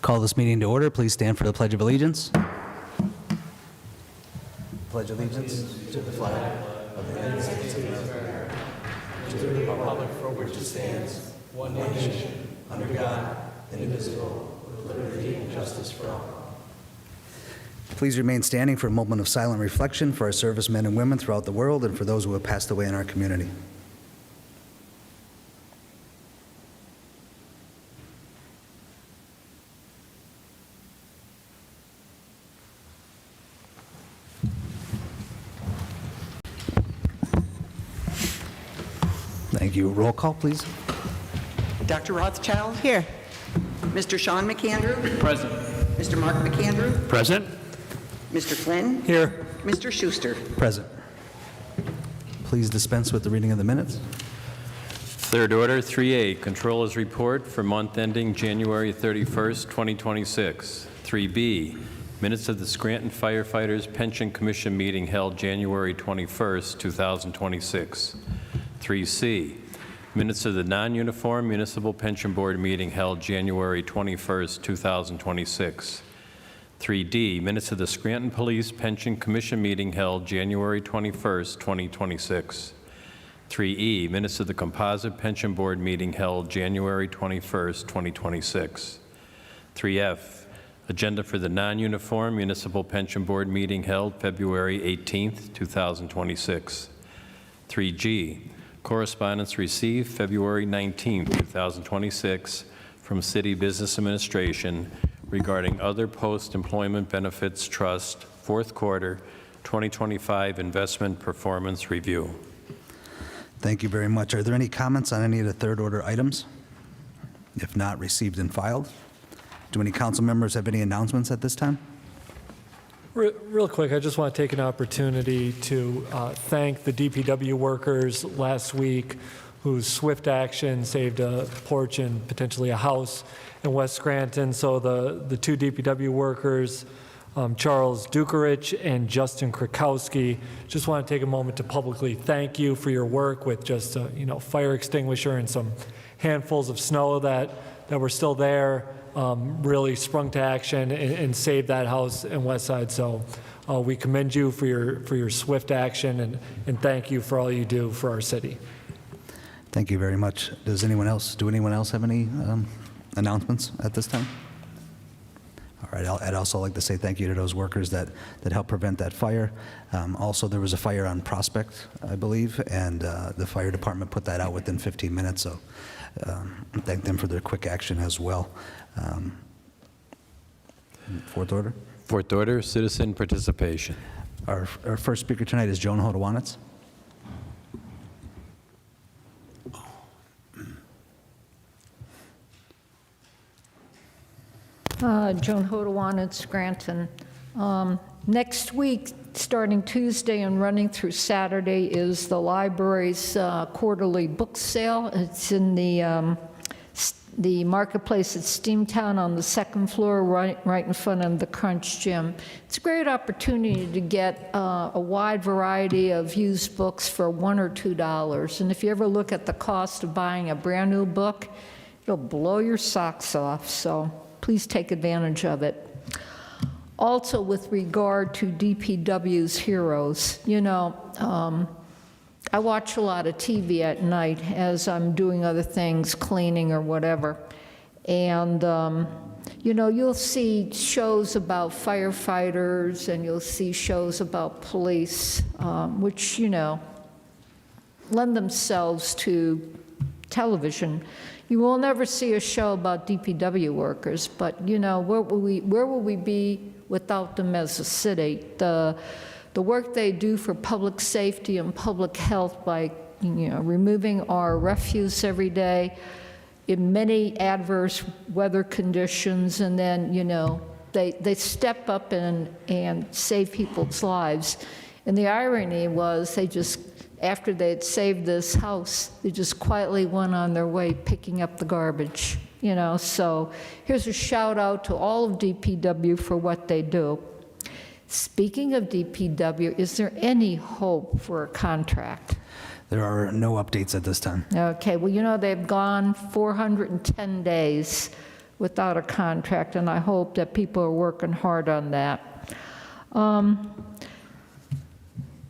Call this meeting to order. Please stand for the Pledge of Allegiance. Pledge allegiance to the flag of the United States of America, to the republic for which it stands, one nation, under God, indivisible, with liberty and justice for all. Please remain standing for a moment of silent reflection for our servicemen and women throughout the world and for those who have passed away in our community. Thank you. Roll call, please. Dr. Rothchild? Here. Mr. Sean McAndrew? Present. Mr. Mark McAndrew? Present. Mr. Flynn? Here. Mr. Schuster? Present. Please dispense with the reading of the minutes. Third order, 3A, Controller's Report for month ending January 31st, 2026. 3B, Minutes of the Scranton Firefighters Pension Commission meeting held January 21st, 2026. 3C, Minutes of the Non-Uniform Municipal Pension Board meeting held January 21st, 2026. 3D, Minutes of the Scranton Police Pension Commission meeting held January 21st, 2026. 3E, Minutes of the Composite Pension Board meeting held January 21st, 2026. 3F, Agenda for the Non-Uniform Municipal Pension Board meeting held February 18th, 2026. 3G, Correspondence received February 19, 2026 from City Business Administration regarding other post-employment benefits trust fourth quarter 2025 investment performance review. Thank you very much. Are there any comments on any of the third order items? If not, received and filed. Do any council members have any announcements at this time? Real quick, I just want to take an opportunity to thank the DPW workers last week whose swift action saved a porch and potentially a house in West Scranton. So the two DPW workers, Charles Dukerich and Justin Krakowski, just want to take a moment to publicly thank you for your work with just a fire extinguisher and some handfuls of snow that were still there. Really sprung to action and saved that house in West Side. So we commend you for your swift action and thank you for all you do for our city. Thank you very much. Do anyone else have any announcements at this time? All right, I'd also like to say thank you to those workers that helped prevent that fire. Also, there was a fire on Prospect, I believe, and the fire department put that out within 15 minutes, so thank them for their quick action as well. Fourth order? Fourth order, citizen participation. Our first speaker tonight is Joan Hodowanitz. Joan Hodowanitz, Scranton. Next week, starting Tuesday and running through Saturday, is the library's quarterly book sale. It's in the marketplace at Steamtown on the second floor, right in front of the Crunch Gym. It's a great opportunity to get a wide variety of used books for $1 or $2. And if you ever look at the cost of buying a brand new book, it'll blow your socks off. So please take advantage of it. Also, with regard to DPW's heroes, I watch a lot of TV at night as I'm doing other things, cleaning or whatever. And, you'll see shows about firefighters and you'll see shows about police, which, lend themselves to television. You will never see a show about DPW workers, but, where will we be without them as a city? The work they do for public safety and public health by, removing our refuse every day in many adverse weather conditions, and then, they step up and save people's lives. And the irony was after they had saved this house, they just quietly went on their way picking up the garbage, So here's a shout out to all of DPW for what they do. Speaking of DPW, is there any hope for a contract? There are no updates at this time. Okay, well, they've gone 410 days without a contract, and I hope that people are working hard on that.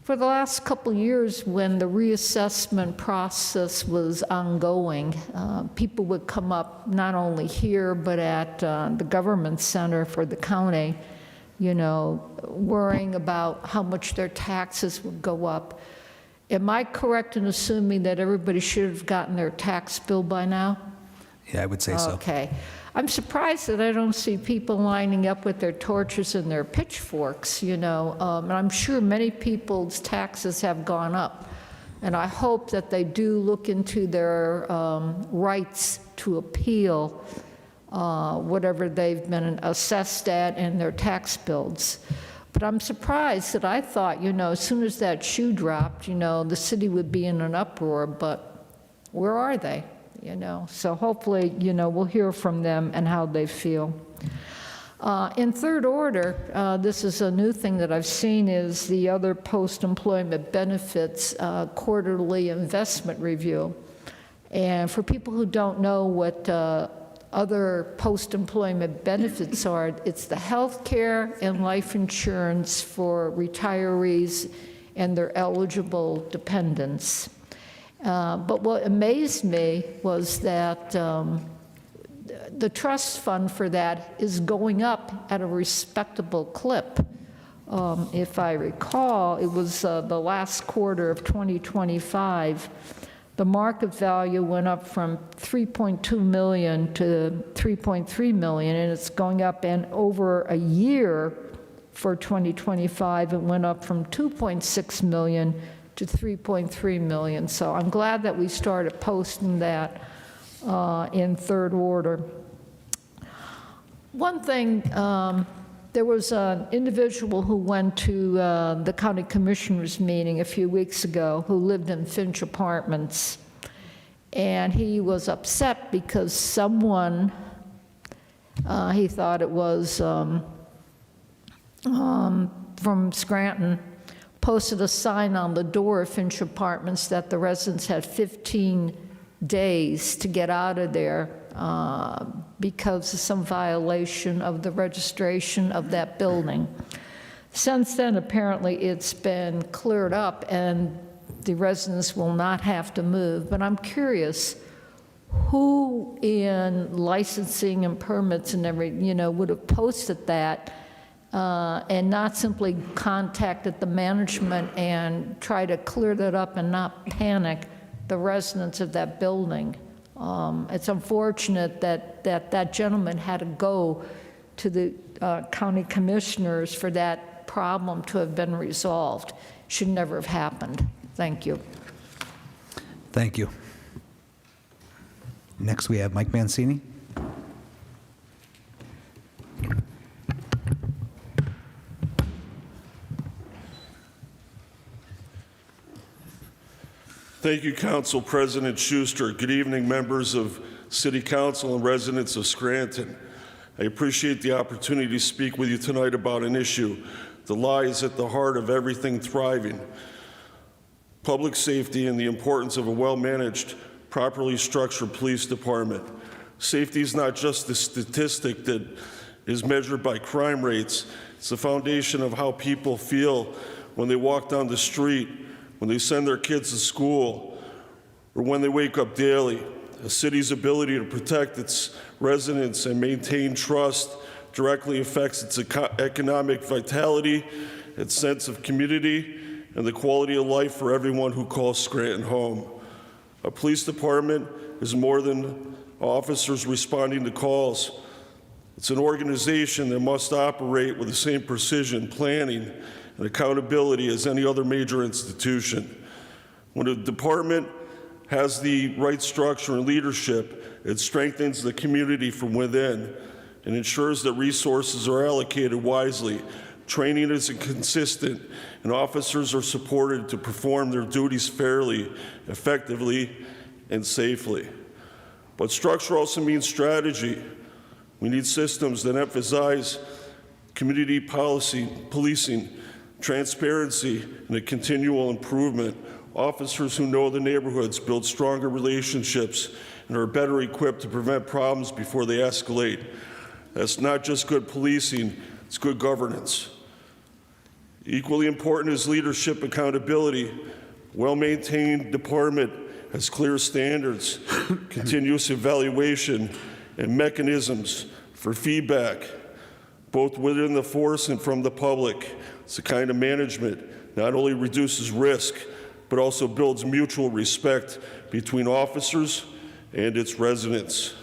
For the last couple years, when the reassessment process was ongoing, people would come up not only here, but at the government center for the county, you know, worrying about how much their taxes would go up. Am I correct in assuming that everybody should have gotten their tax bill by now? Yeah, I would say so. Okay. I'm surprised that I don't see people lining up with their torches and their pitchforks, you know, and I'm sure many people's taxes have gone up. And I hope that they do look into their rights to appeal whatever they've been assessed at in their tax bills. But I'm surprised that I thought, you know, as soon as that shoe dropped, you know, the city would be in an uproar, but where are they? You know, so hopefully, you know, we'll hear from them and how they feel. In third order, this is a new thing that I've seen, is the other post-employment benefits quarterly investment review. And for people who don't know what other post-employment benefits are, it's the health care and life insurance for retirees and their eligible dependents. But what amazed me was that the trust fund for that is going up at a respectable clip. If I recall, it was the last quarter of 2025. The market value went up from 3.2 million to 3.3 million, and it's going up. And over a year for 2025, it went up from 2.6 million to 3.3 million. So I'm glad that we started posting that in third order. One thing, there was an individual who went to the county commissioners meeting a few weeks ago who lived in Finch Apartments, and he was upset because someone, he thought it was from Scranton, posted a sign on the door of Finch Apartments that the residents had 15 days to get out of there because of some violation of the registration of that building. Since then, apparently, it's been cleared up and the residents will not have to move. But I'm curious, who in licensing and permits and everything, you know, would have posted that and not simply contacted the management and try to clear that up and not panic the residents of that building. It's unfortunate that that gentleman had to go to the county commissioners for that problem to have been resolved. Should never have happened. Thank you. Thank you. Next, we have Mike Mancini. Thank you, Council President Schuster. Good evening, members of City Council and residents of Scranton. I appreciate the opportunity to speak with you tonight about an issue that lies at the heart of everything thriving: public safety and the importance of a well-managed, properly structured police department. Safety is not just a statistic that is measured by crime rates. It's the foundation of how people feel when they walk down the street, when they send their kids to school, or when they wake up daily. A city's ability to protect its residents and maintain trust directly affects its economic vitality, its sense of community, and the quality of life for everyone who calls Scranton home. A police department is more than officers responding to calls. It's an organization that must operate with the same precision, planning, and accountability as any other major institution. When a department has the right structure and leadership, it strengthens the community from within and ensures that resources are allocated wisely, training is consistent, and officers are supported to perform their duties fairly, effectively, and safely. But structure also means strategy. We need systems that emphasize community policy, policing, transparency, and a continual improvement. Officers who know the neighborhoods build stronger relationships and are better equipped to prevent problems before they escalate. That's not just good policing, it's good governance. Equally important is leadership accountability. Well-maintained department has clear standards, continuous evaluation, and mechanisms for feedback, both within the force and from the public. It's the kind of management not only reduces risk, but also builds mutual respect between officers and its residents.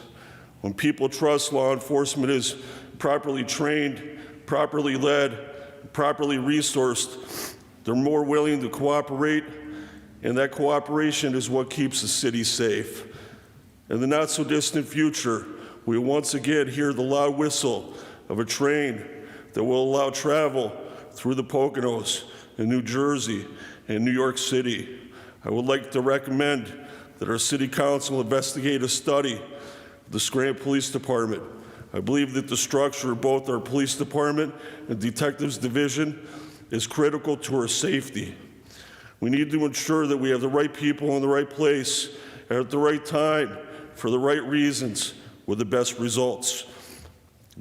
When people trust law enforcement is properly trained, properly led, properly resourced, they're more willing to cooperate, and that cooperation is what keeps the city safe. In the not-so-distant future, we will once again hear the loud whistle of a train that will allow travel through the Poconos in New Jersey and New York City. I would like to recommend that our City Council investigate a study of the Scranton Police Department. I believe that the structure of both our police department and detectives division is critical to our safety. We need to ensure that we have the right people in the right place at the right time for the right reasons with the best results.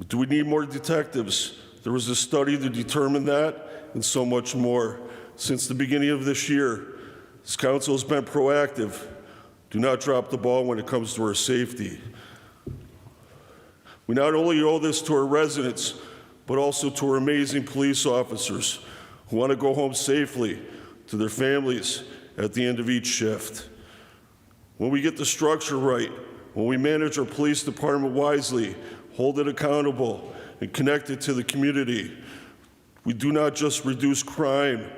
Do we need more detectives? There was a study to determine that and so much more. Since the beginning of this year, this council has been proactive. Do not drop the ball when it comes to our safety. We not only owe this to our residents, but also to our amazing police officers who want to go home safely to their families at the end of each shift. When we get the structure right, when we manage our police department wisely, hold it accountable, and connect it to the community, we do not just reduce crime,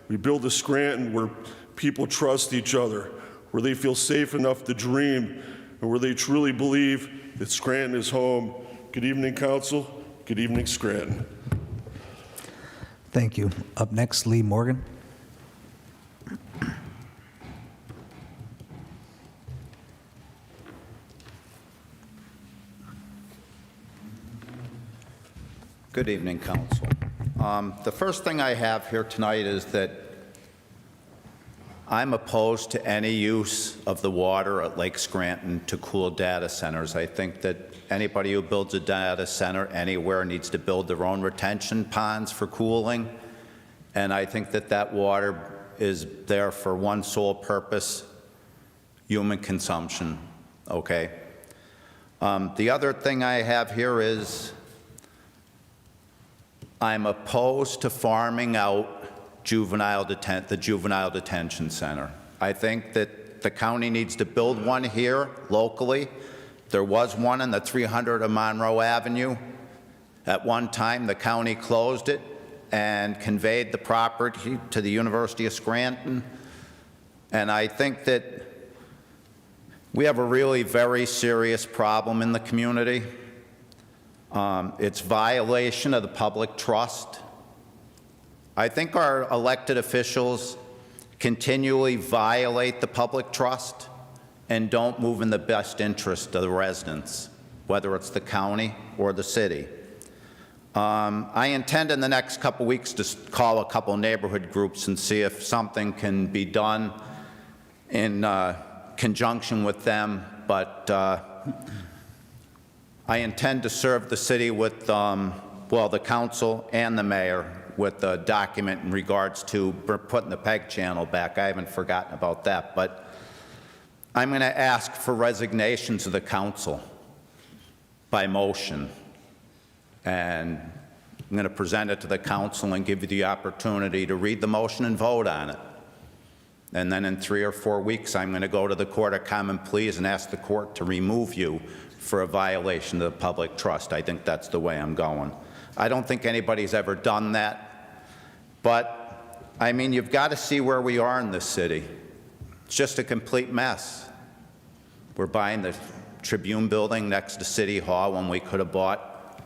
we build a Scranton where people trust each other, where they feel safe enough to dream, and where they truly believe that Scranton is home. Good evening, Council. Good evening, Scranton. Thank you. Up next, Lee Morgan. Good evening, Council. The first thing I have here tonight is that I'm opposed to any use of the water at Lake Scranton to cool data centers. I think that anybody who builds a data center anywhere needs to build their own retention ponds for cooling, and I think that that water is there for one sole purpose: human consumption, okay? The other thing I have here is I'm opposed to farming out the juvenile detention center. I think that the county needs to build one here locally. There was one in the 300 of Monroe Avenue. At one time, the county closed it and conveyed the property to the University of Scranton. And I think that we have a really very serious problem in the community. It's violation of the public trust. I think our elected officials continually violate the public trust and don't move in the best interest of the residents, whether it's the county or the city. I intend in the next couple weeks to call a couple neighborhood groups and see if something can be done in conjunction with them, but I intend to serve the city with, well, the council and the mayor with a document in regards to putting the PEG channel back. I haven't forgotten about that, but I'm going to ask for resignations of the council by motion, and I'm going to present it to the council and give you the opportunity to read the motion and vote on it. And then in 3 or 4 weeks, I'm going to go to the Court of Common Pleas and ask the court to remove you for a violation of the public trust. I think that's the way I'm going. I don't think anybody's ever done that, but I mean, you've got to see where we are in this city. It's just a complete mess. We're buying the Tribune building next to City Hall when we could have bought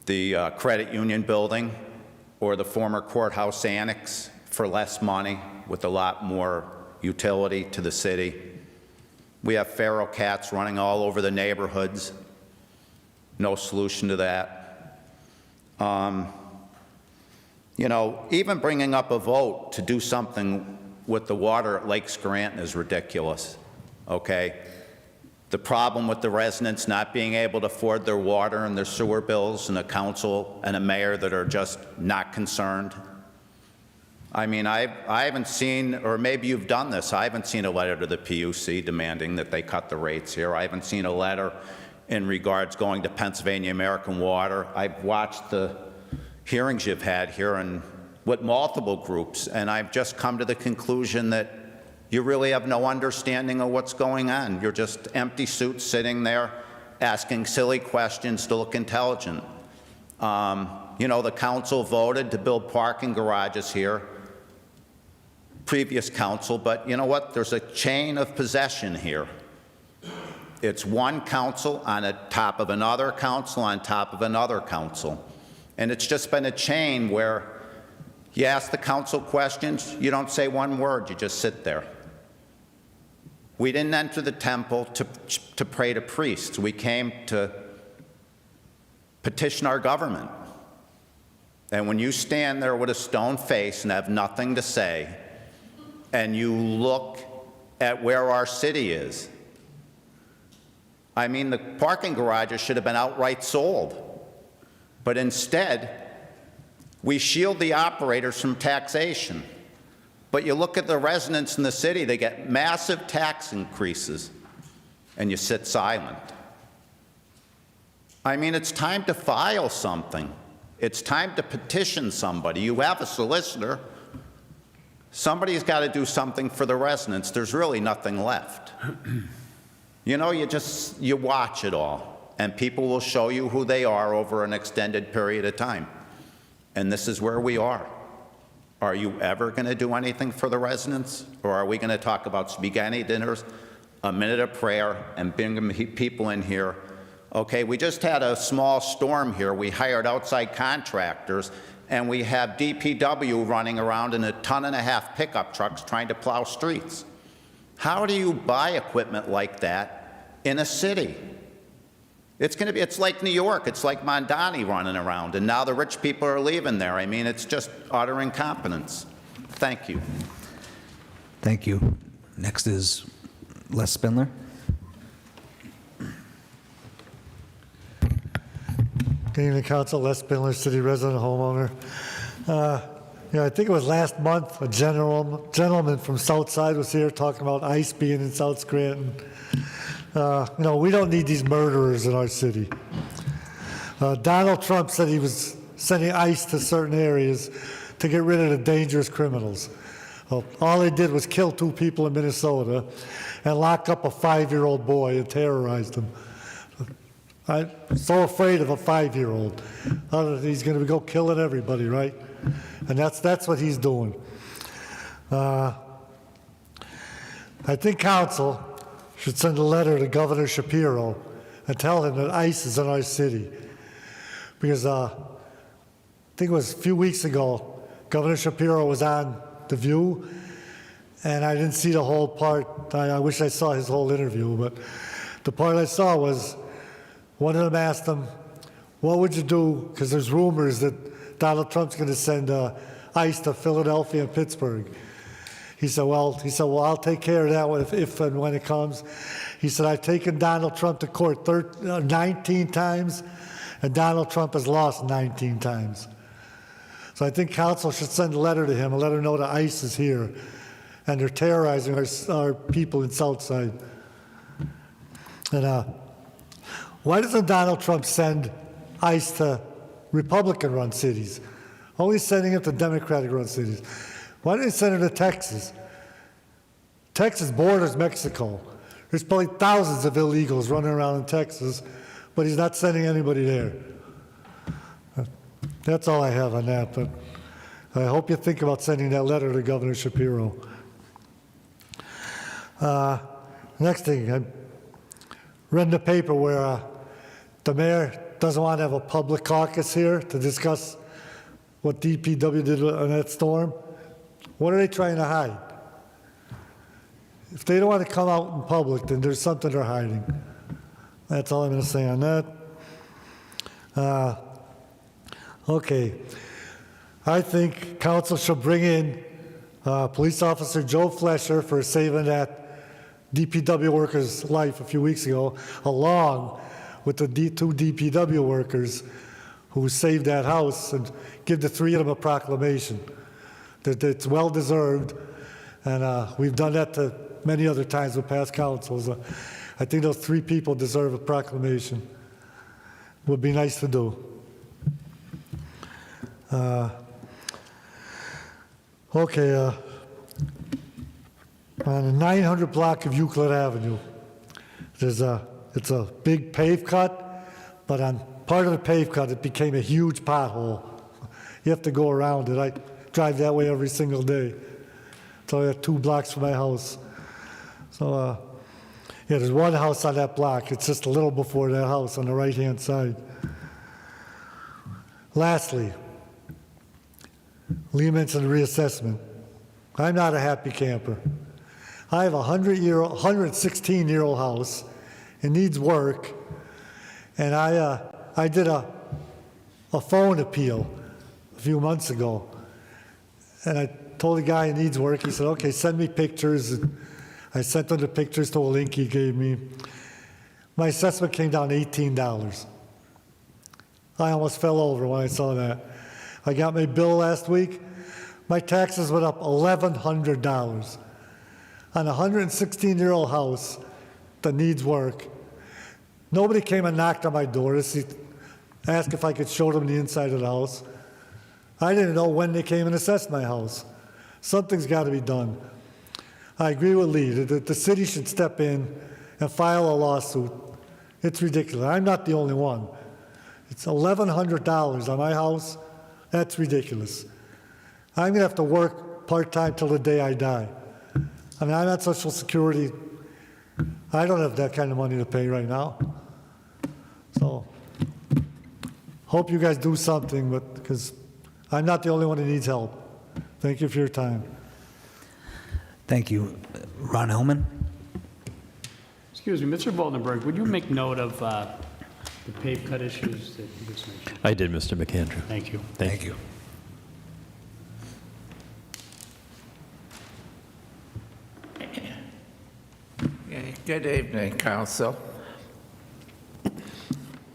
the credit union building or the former courthouse annex for less money with a lot more utility to the city. We have feral cats running all over the neighborhoods. No solution to that. You know, even bringing up a vote to do something with the water at Lake Scranton is ridiculous, okay? the problem with the residents not being able to afford their water and their sewer bills, and a council and a mayor that are just not concerned. I mean, I haven't seen, or maybe you've done this, I haven't seen a letter to the PUC demanding that they cut the rates here. I haven't seen a letter in regards going to Pennsylvania American Water. I've watched the hearings you've had here and with multiple groups, and I've just come to the conclusion that you really have no understanding of what's going on. You're just empty suits sitting there asking silly questions to look intelligent. You know, the council voted to build parking garages here, previous council, but you know what? There's a chain of possession here. It's one council on the top of another council on top of another council. And it's just been a chain where you ask the council questions, you don't say one word, you just sit there. We didn't enter the temple to pray to priests. We came to petition our government. And when you stand there with a stone face and have nothing to say, and you look at where our city is, I mean, the parking garages should have been outright sold. But instead, we shield the operators from taxation. But you look at the residents in the city, they get massive tax increases, and you sit silent. I mean, it's time to file something. It's time to petition somebody. You have a solicitor. Somebody's got to do something for the residents. There's really nothing left. You know, you watch it all, and people will show you who they are over an extended period of time. And this is where we are. Are you ever going to do anything for the residents? Or are we going to talk about spaghetti dinners, a minute of prayer, and bring people in here? Okay, we just had a small storm here. We hired outside contractors, and we have DPW running around in 1.5 ton pickup trucks trying to plow streets. How do you buy equipment like that in a city? It's like New York. It's like Mondani running around, and now the rich people are leaving there. I mean, it's just utter incompetence. Thank you. Thank you. Next is Les Spindler. Good evening, Council. Les Spindler, city resident, homeowner. I think it was last month a gentleman from Southside was here talking about ICE being in South Scranton. We don't need these murderers in our city. Donald Trump said he was sending ICE to certain areas to get rid of the dangerous criminals. Well, all they did was kill 2 people in Minnesota and lock up a 5-year-old boy and terrorized him. I'm so afraid of a 5-year-old. He's going to go killing everybody, right? And that's what he's doing. I think council should send a letter to Governor Shapiro and tell him that ICE is in our city. Because I think it was a few weeks ago, Governor Shapiro was on The View, and I didn't see the whole part. I wish I saw his whole interview, but the part I saw was one of them asked him, what would you do, because there's rumors that Donald Trump's going to send ICE to Philadelphia and Pittsburgh. He said, well, I'll take care of that if and when it comes. He said, I've taken Donald Trump to court 19 times, and Donald Trump has lost 19 times. So I think council should send a letter to him and let him know that ICE is here, and they're terrorizing our people in Southside. And why doesn't Donald Trump send ICE to Republican-run cities? Only sending it to Democratic-run cities. Why didn't he send it to Texas? Texas borders Mexico. There's probably thousands of illegals running around in Texas, but he's not sending anybody there. That's all I have on that, but I hope you think about sending that letter to Governor Shapiro. Next thing, I read in the paper where the mayor doesn't want to have a public caucus here to discuss what DPW did on that storm. What are they trying to hide? If they don't want to come out in public, then there's something they're hiding. That's all I'm going to say on that. Okay. I think council should bring in police officer Joe Flesher for saving that DPW worker's life a few weeks ago, along with the two DPW workers who saved that house, and give the three of them a proclamation. That it's well-deserved, and we've done that to many other times with past councils. I think those three people deserve a proclamation. Would be nice to do. Okay, on the 900 block of Euclid Avenue, it's a big pave cut, but on part of the pave cut, it became a huge pothole. You have to go around it. I drive that way every single day. It's only 2 blocks from my house. So, yeah, there's one house on that block. It's just a little before that house on the right-hand side. Lastly, Lee mentioned reassessment. I'm not a happy camper. I have a 116-year-old house. It needs work. And I did a phone appeal a few months ago. And I told the guy it needs work. He said, okay, send me pictures. And I sent him the pictures to a link he gave me. My assessment came down to $18. I almost fell over when I saw that. I got my bill last week. My taxes went up $1,100 on a 116-year-old house that needs work. Nobody came and knocked on my door to see, ask if I could show them the inside of the house. I didn't know when they came and assessed my house. Something's got to be done. I agree with Lee that the city should step in and file a lawsuit. It's ridiculous. I'm not the only one. It's $1,100 on my house. That's ridiculous. I'm going to have to work part-time till the day I die. I mean, I'm at Social Security. I don't have that kind of money to pay right now. So, hope you guys do something, but because I'm not the only one who needs help. Thank you for your time. Thank you. Ron Hellman? Excuse me, Mr. Voldenberg, would you make note of the pave cut issues that you just mentioned? I did, Mr. McAndrew. Thank you. Thank you. Good evening, Council.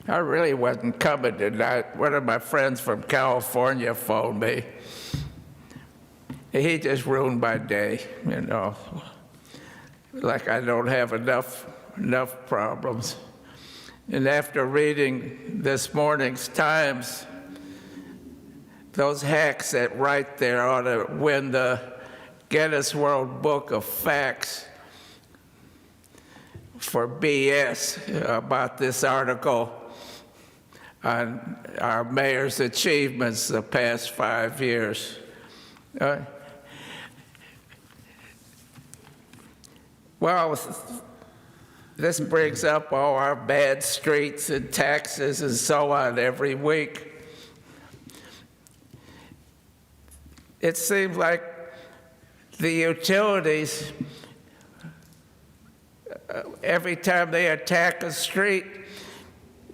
I really wasn't coming tonight. One of my friends from California phoned me. He just ruined my day, you know. Like I don't have enough problems. And after reading this morning's Times, those hacks that write there ought to win the Guinness World Book of Facts for BS about this article on our mayor's achievements the past 5 years. Well, this brings up all our bad streets and taxes and so on every week. It seems like the utilities, every time they attack a street,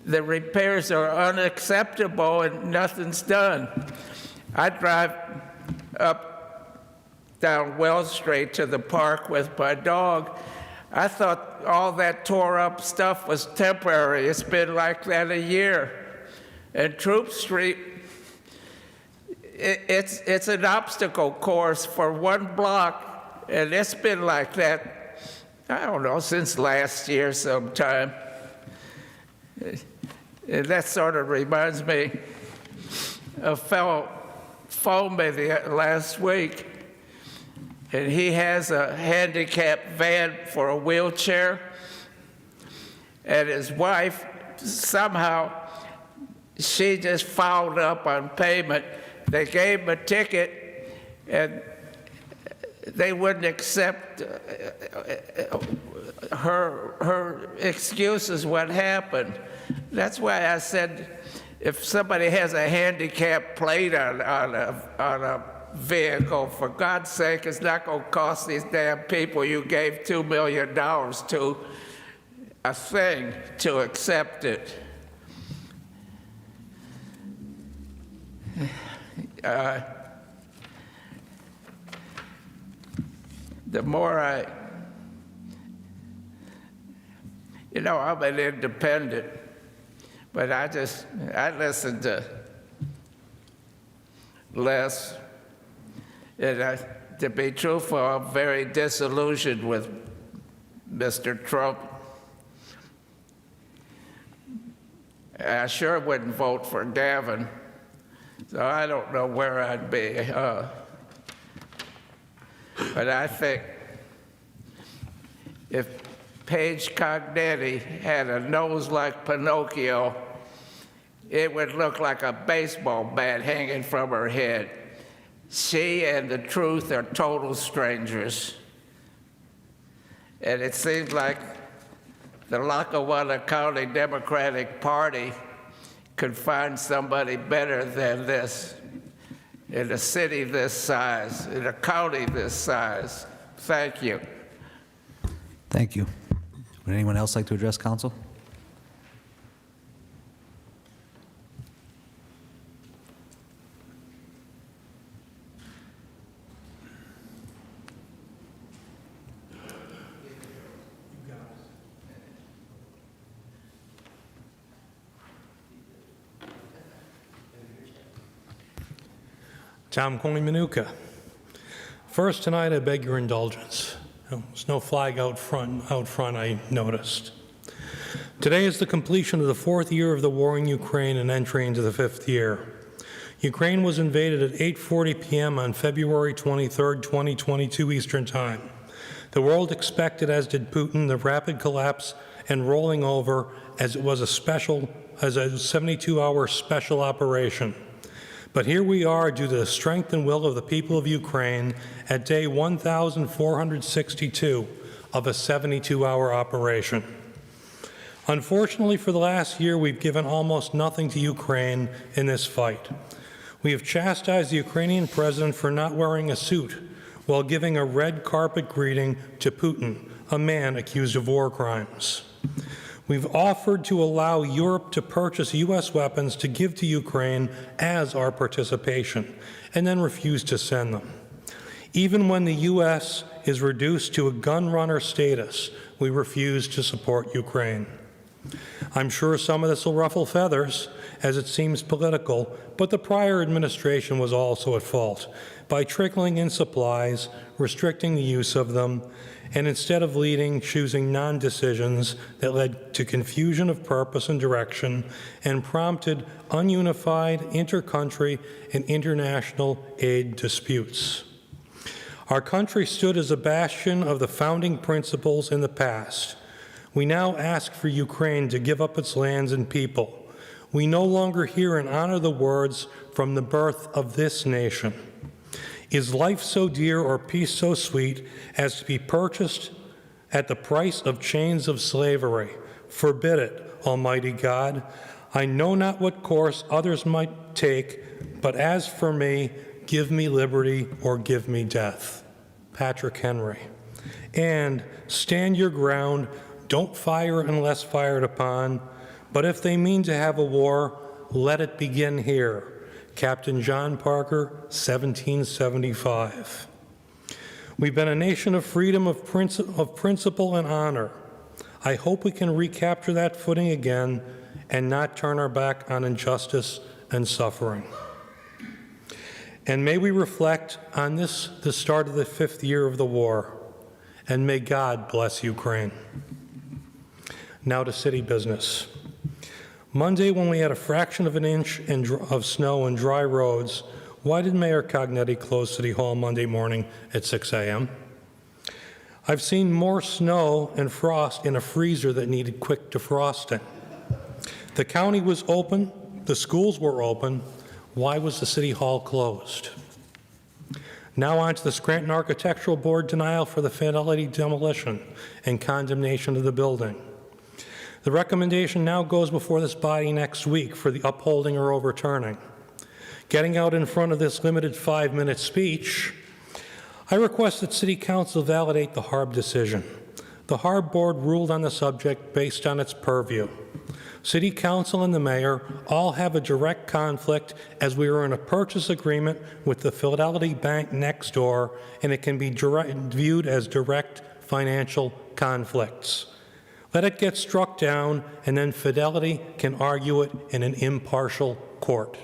the repairs are unacceptable and nothing's done. I drive down Wells Street to the park with my dog. I thought all that tore up stuff was temporary. It's been like that a year. And Troop Street, it's an obstacle course for 1 block, and it's been like that, I don't know, since last year sometime. And that sort of reminds me, a fellow phoned me last week, and he has a handicapped van for a wheelchair, and his wife, somehow, she just fouled up on payment. They gave him a ticket, and they wouldn't accept her excuses what happened. That's why I said, if somebody has a handicap plate on a vehicle, for God's sake, it's not going to cost these damn people you gave $2 million to a thing to accept it. The more You know, I'm an independent, but I listened to Les, and to be truthful, I'm very disillusioned with Mr. Trump. I sure wouldn't vote for Gavin, so I don't know where I'd be. But I think if Paige Cognetti had a nose like Pinocchio, it would look like a baseball bat hanging from her head. She and the truth are total strangers. And it seems like the Lackawanna County Democratic Party could find somebody better than this in a city this size, in a county this size. Thank you. Thank you. Would anyone else like to address council? Tom Manuka. First tonight, I beg your indulgence. There's no flag out front, I noticed. Today is the completion of the 4th year of the war in Ukraine and entry into the 5th year. Ukraine was invaded at 8:40 p.m. on February 23, 2022 Eastern Time. The world expected, as did Putin, the rapid collapse and rolling over as it was a 72-hour special operation. But here we are, due to the strength and will of the people of Ukraine, at day 1,462 of a 72-hour operation. Unfortunately, for the last year, we've given almost nothing to Ukraine in this fight. We have chastised the Ukrainian president for not wearing a suit while giving a red carpet greeting to Putin, a man accused of war crimes. We've offered to allow Europe to purchase U.S. weapons to give to Ukraine as our participation, and then refuse to send them. Even when the U.S. is reduced to a gun runner status, we refuse to support Ukraine. I'm sure some of this will ruffle feathers, as it seems political, but the prior administration was also at fault by trickling in supplies, restricting the use of them, and instead of leading, choosing non-decisions that led to confusion of purpose and direction and prompted ununified inter-country and international aid disputes. Our country stood as a bastion of the founding principles in the past. We now ask for Ukraine to give up its lands and people. We no longer hear and honor the words from the birth of this nation. Is life so dear or peace so sweet as to be purchased at the price of chains of slavery? Forbid it, Almighty God. I know not what course others might take, but as for me, give me liberty or give me death. Patrick Henry. And stand your ground, don't fire unless fired upon, but if they mean to have a war, let it begin here. Captain John Parker, 1775. We've been a nation of freedom, of principle and honor. I hope we can recapture that footing again and not turn our back on injustice and suffering. And may we reflect on this, the start of the 5th year of the war, and may God bless Ukraine. Now to city business. Monday, when we had a fraction of an inch of snow and dry roads, why did Mayor Cognetti close City Hall Monday morning at 6 a.m.? I've seen more snow and frost in a freezer that needed quick defrosting. The county was open, the schools were open. Why was the City Hall closed? Now on to the Scranton Architectural Board denial for the fidelity demolition and condemnation of the building. The recommendation now goes before this body next week for the upholding or overturning. Getting out in front of this limited 5-minute speech, I request that City Council validate the Harb decision. The Harb Board ruled on the subject based on its purview. City Council and the Mayor all have a direct conflict, as we are in a purchase agreement with the Fidelity Bank next door, and it can be viewed as direct financial conflicts. Let it get struck down, and then Fidelity can argue it in an impartial court.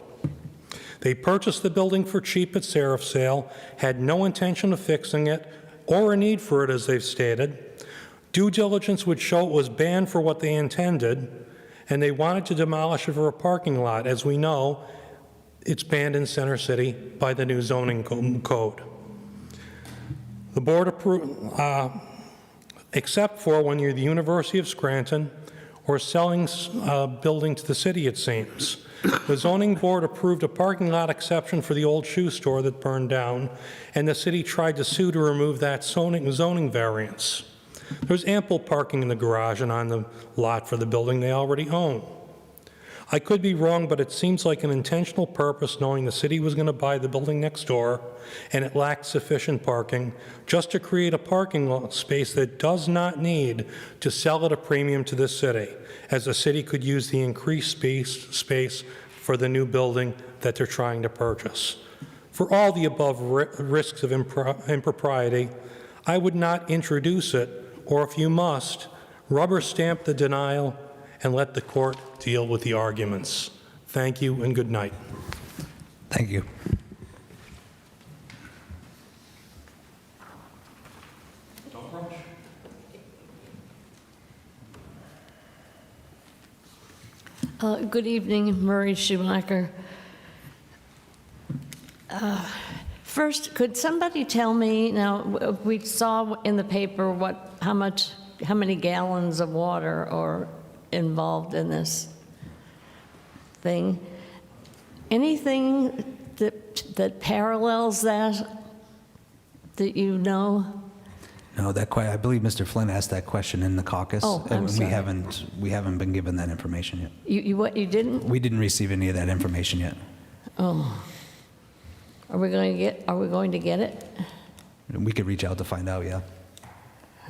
They purchased the building for cheap at sheriff sale, had no intention of fixing it or a need for it, as they've stated. Due diligence would show it was banned for what they intended, and they wanted to demolish it for a parking lot. As we know, it's banned in Center City by the new zoning code. The board approved, except for when you're the University of Scranton or selling a building to the city, it seems. The zoning board approved a parking lot exception for the old shoe store that burned down, and the city tried to sue to remove that zoning variance. There's ample parking in the garage and on the lot for the building they already own. I could be wrong, but it seems like an intentional purpose, knowing the city was going to buy the building next door and it lacked sufficient parking, just to create a parking lot space that does not need to sell at a premium to the city, as the city could use the increased space for the new building that they're trying to purchase. For all the above risks of impropriety, I would not introduce it, or if you must, rubber stamp the denial and let the court deal with the arguments. Thank you and good night. Thank you. Good evening, Murray Schumacher. First, could somebody tell me, now, we saw in the paper how many gallons of water are involved in this thing. Anything that parallels that you know? No, I believe Mr. Flynn asked that question in the caucus. Oh, I'm sorry. We haven't been given that information yet. You didn't? We didn't receive any of that information yet. Oh. Are we going to get it? We could reach out to find out, yeah.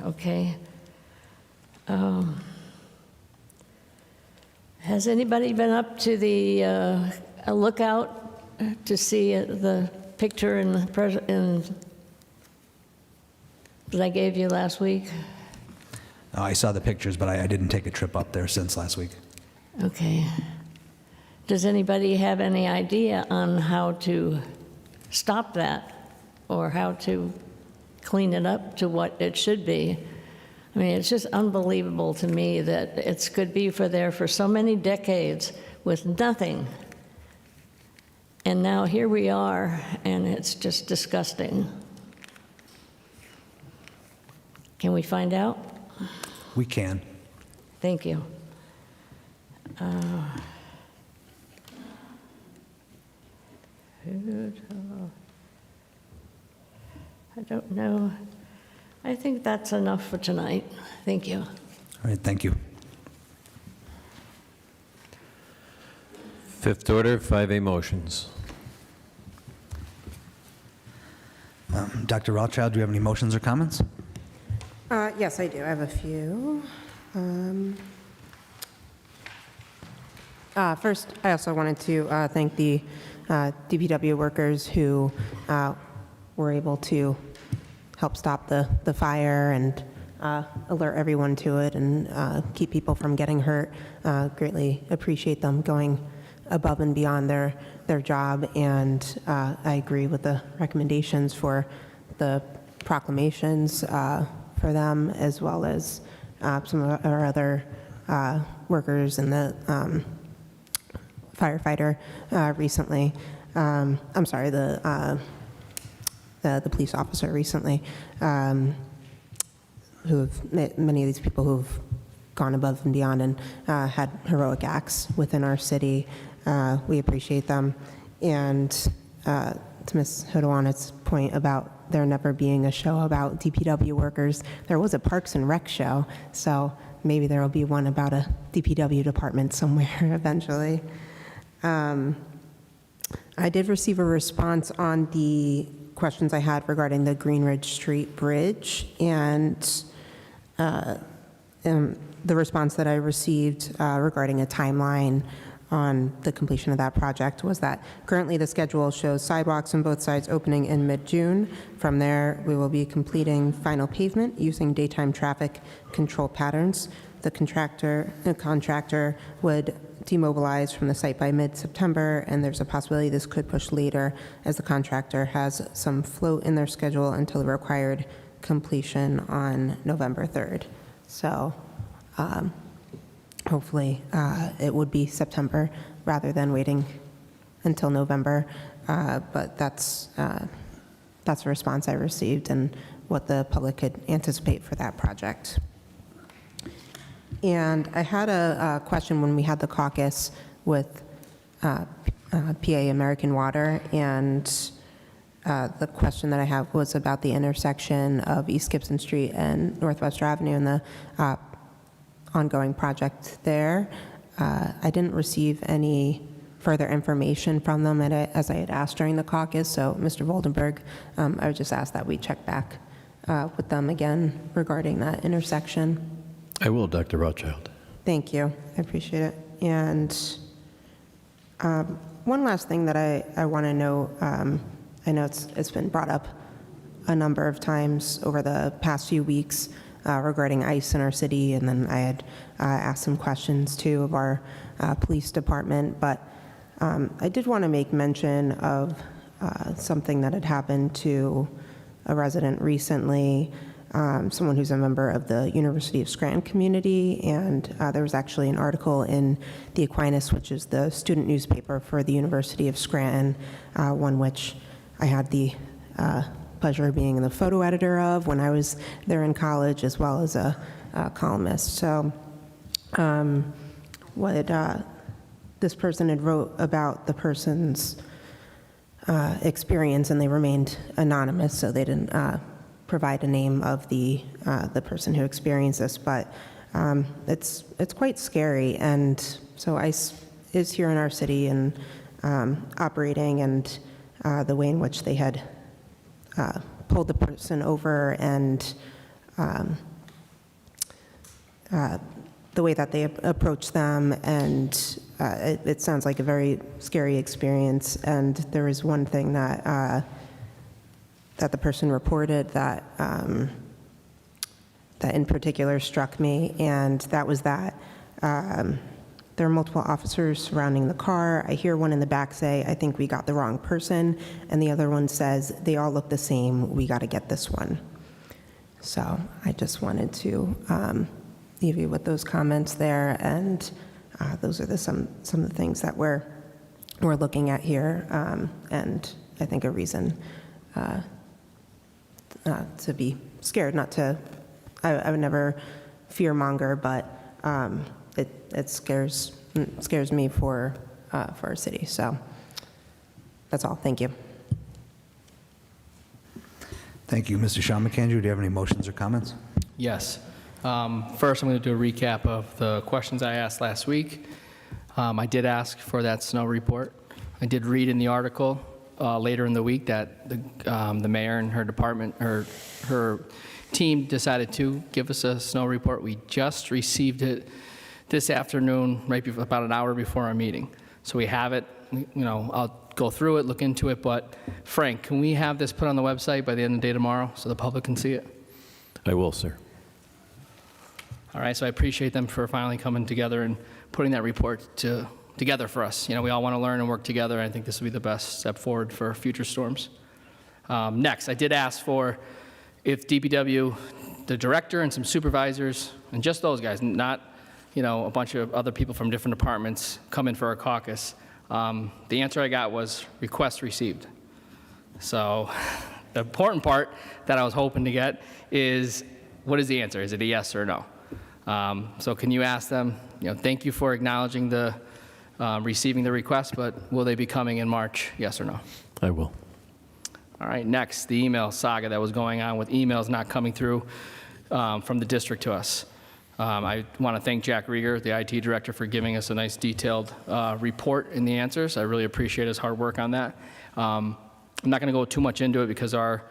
Okay. Has anybody been up to the a lookout to see the picture that I gave you last week? I saw the pictures, but I didn't take a trip up there since last week. Okay. Does anybody have any idea on how to stop that or how to clean it up to what it should be? I mean, it's just unbelievable to me that it could be there for so many decades with nothing. And now here we are, and it's just disgusting. Can we find out? We can. Thank you. I don't know. I think that's enough for tonight. Thank you. All right, thank you. Fifth order, 5A motions. Dr. Rothchild, do you have any motions or comments? Yes, I do. I have a few. First, I also wanted to thank the DPW workers who were able to help stop the fire and alert everyone to it and keep people from getting hurt. Greatly appreciate them going above and beyond their job, and I agree with the recommendations for the proclamations for them, as well as some of our other workers and the firefighter recently. I'm sorry, the police officer recently, many of these people who've gone above and beyond and had heroic acts within our city. We appreciate them. And to Ms. Hodowanit's point about there never being a show about DPW workers, there was a Parks and Rec show, so maybe there will be one about a DPW department somewhere eventually. I did receive a response on the questions I had regarding the Greenridge Street Bridge, and the response that I received regarding a timeline on the completion of that project was that currently the schedule shows sidewalks on both sides opening in mid-June. From there, we will be completing final pavement using daytime traffic control patterns. the contractor would demobilize from the site by mid-September, and there's a possibility this could push later as the contractor has some float in their schedule until the required completion on November 3rd. So hopefully it would be September rather than waiting until November. But that's a response I received and what the public could anticipate for that project. And I had a question when we had the caucus with PA American Water, and the question that I have was about the intersection of East Gibson Street and Northwest Avenue and the ongoing project there. I didn't receive any further information from them as I had asked during the caucus, so Mr. Voldenberg, I would just ask that we check back with them again regarding that intersection. I will, Dr. Rothchild. Thank you. I appreciate it. And one last thing that I want to know, I know it's been brought up a number of times over the past few weeks regarding ICE in our city, and then I had asked some questions too of our police department, but I did want to make mention of something that had happened to a resident recently, someone who's a member of the University of Scranton community, and there was actually an article in the Aquinas, which is the student newspaper for the University of Scranton, one which I had the pleasure of being the photo editor of when I was there in college, as well as a columnist. So what this person had wrote about the person's experience, and they remained anonymous, so they didn't provide a name of the person who experienced this, but it's quite scary. And so ICE is here in our city and operating, and the way in which they had pulled the person over, and the way that they approached them, and it sounds like a very scary experience. And there was one thing that that the person reported that that in particular struck me, and that was that there are multiple officers surrounding the car. I hear one in the back say, "I think we got the wrong person," and the other one says, "They all look the same. We got to get this one." So I just wanted to leave you with those comments there, and those are some of the things that we're looking at here, and I think a reason to be scared. Not to, I would never fear monger, but it scares me for our city. So that's all. Thank you. Thank you. Mr. Sean McAndrew, do you have any motions or comments? Yes. First, I'm going to do a recap of the questions I asked last week. I did ask for that snow report. I did read in the article later in the week that the mayor and her department, her team decided to give us a snow report. We just received it this afternoon, right before, about an hour before our meeting. So we have it. I'll go through it, look into it. But Frank, can we have this put on the website by the end of the day tomorrow so the public can see it? I will, sir. All right, so I appreciate them for finally coming together and putting that report together for us. We all want to learn and work together, and I think this will be the best step forward for future storms. Next, I did ask for if DPW, the director and some supervisors, and just those guys, not a bunch of other people from different departments come in for our caucus. The answer I got was request received. So the important part that I was hoping to get is, what is the answer? Is it a yes or no? So can you ask them, thank you for acknowledging the receiving the request, but will they be coming in March, yes or no? I will. All right, next, the email saga that was going on with emails not coming through from the district to us. I want to thank Jack Rieger, the IT director, for giving us a nice detailed report in the answers. I really appreciate his hard work on that. I'm not going to go too much into it because our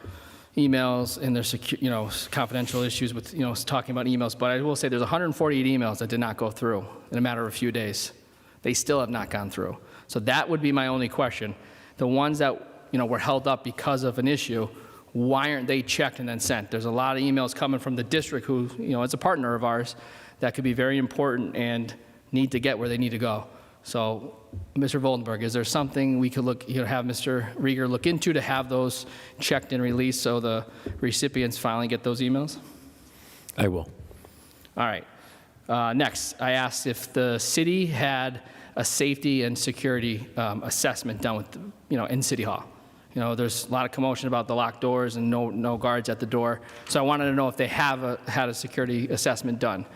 emails and their confidential issues with talking about emails, but I will say there's 148 emails that did not go through in a matter of a few days. They still have not gone through. So that would be my only question. The ones that were held up because of an issue, why aren't they checked and then sent? There's a lot of emails coming from the district who, as a partner of ours, that could be very important and need to get where they need to go. So, Mr. Voldenberg, is there something we could have Mr. Rieger look into to have those checked and released so the recipients finally get those emails? I will. All right. Next, I asked if the city had a safety and security assessment done with, in City Hall. There's a lot of commotion about the locked doors and no guards at the door. So I wanted to know if they have had a security assessment done.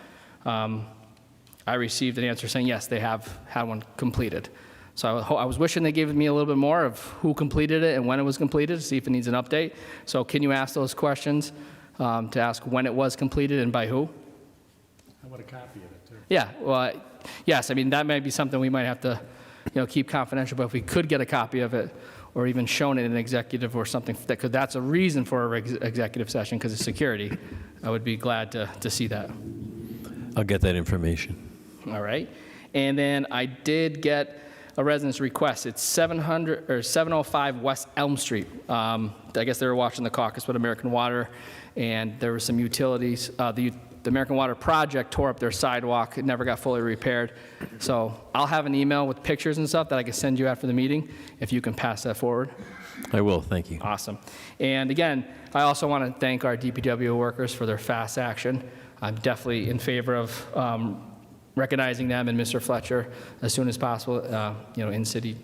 I received an answer saying yes, they have had one completed. So I was wishing they gave me a little bit more of who completed it and when it was completed to see if it needs an update. So can you ask those questions to ask when it was completed and by who? I want a copy of it, too. Yeah, well, yes, I mean, that might be something we might have to, keep confidential, but if we could get a copy of it or even shown it in an executive or something, that's a reason for an executive session because of security, I would be glad to see that. I'll get that information. All right. And then I did get a residence request. It's 705 West Elm Street. I guess they were watching the caucus with American Water, and there were some utilities. The American Water project tore up their sidewalk. It never got fully repaired. So I'll have an email with pictures and stuff that I can send you after the meeting, if you can pass that forward. I will, thank you. Awesome. And again, I also want to thank our DPW workers for their fast action. I'm definitely in favor of recognizing them and Mr. Fletcher as soon as possible, in City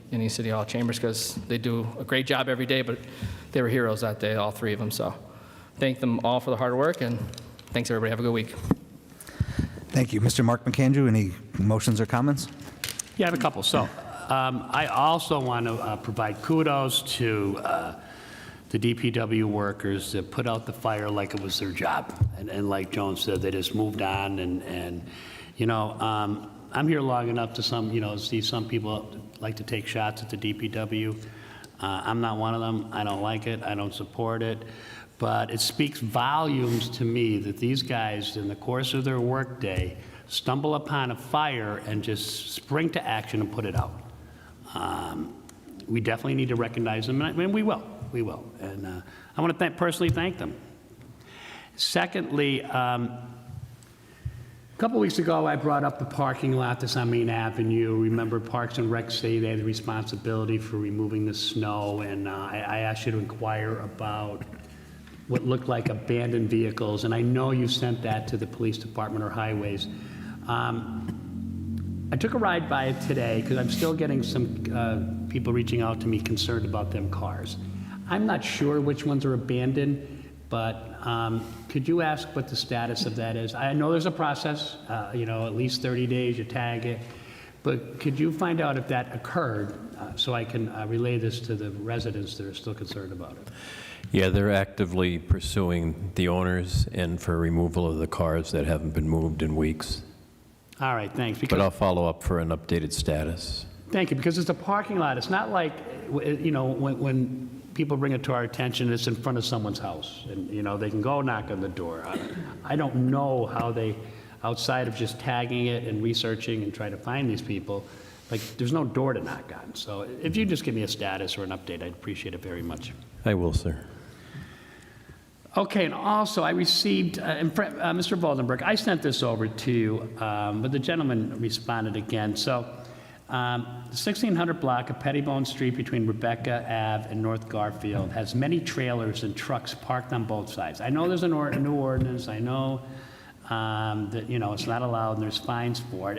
Hall chambers, because they do a great job every day, but they were heroes that day, all three of them. So thank them all for the hard work, and thanks, everybody. Have a good week. Thank you. Mr. Mark McAndrew, any motions or comments? Yeah, I have a couple. So I also want to provide kudos to the DPW workers that put out the fire like it was their job. And like Joan said, they just moved on. And I'm here long enough to see some people like to take shots at the DPW. I'm not one of them. I don't like it. I don't support it. But it speaks volumes to me that these guys, in the course of their workday, stumble upon a fire and just spring to action and put it out. We definitely need to recognize them, and we will. We will. And I want to personally thank them. Secondly, a couple weeks ago, I brought up the parking lot that's on Main Avenue. Remember, Parks and Rec say they had the responsibility for removing the snow, and I asked you to inquire about what looked like abandoned vehicles, and I know you sent that to the police department or highways. I took a ride by it today because I'm still getting some people reaching out to me concerned about them cars. I'm not sure which ones are abandoned, but could you ask what the status of that is? I know there's a process, at least 30 days, you tag it, but could you find out if that occurred so I can relay this to the residents that are still concerned about it? Yeah, they're actively pursuing the owners and for removal of the cars that haven't been moved in weeks. All right, thanks. But I'll follow up for an updated status. Thank you, because it's a parking lot. It's not like, when people bring it to our attention, it's in front of someone's house, and, they can go knock on the door. I don't know how they, outside of just tagging it and researching and trying to find these people, there's no door to knock on. So if you just give me a status or an update, I'd appreciate it very much. I will, sir. Okay, and also I received, Mr. Voldenberg, I sent this over to you, but the gentleman responded again. So the 1600 block of Pettibone Street between Rebecca Ave and North Garfield has many trailers and trucks parked on both sides. I know there's a new ordinance. I know that, it's not allowed and there's fines for it.